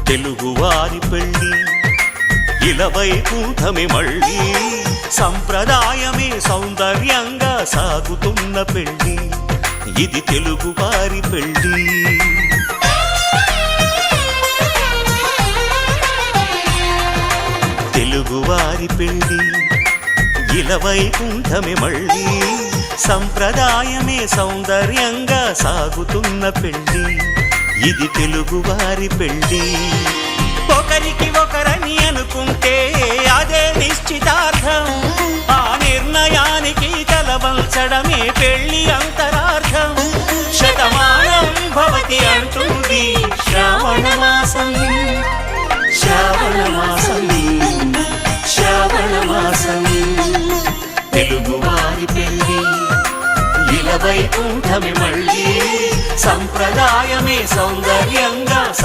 తెలుగువారి పెళ్ళి ఇలవైకుంఠమే మళ్ళీ సంప్రదాయమే సౌందర్యంగా సాగుతున్న పెళ్ళి ఇది తెలుగువారి పెళ్ళి తెలుగువారి పెళ్ళి ఇలవైకుంఠమే మళ్ళీ సంప్రదాయమే సౌందర్యంగా సాగుతున్న పెళ్ళి ఇది తెలుగువారి పెళ్ళి ఒకరికి ఒకరని అనుకుంటే అదే నిశ్చితార్థం ఆ నిర్ణయానికి తలవంచడమే పెళ్ళి అంతరార్థం శతమానం భవతి అంటుంది శ్రావణ మాసం శ్రావణ మాసం శ్రావణ మాసం తెలుగువారి పెళ్ళి ఇలవైకుంఠమే మళ్ళీ సంప్రదాయమే సౌందర్యంగా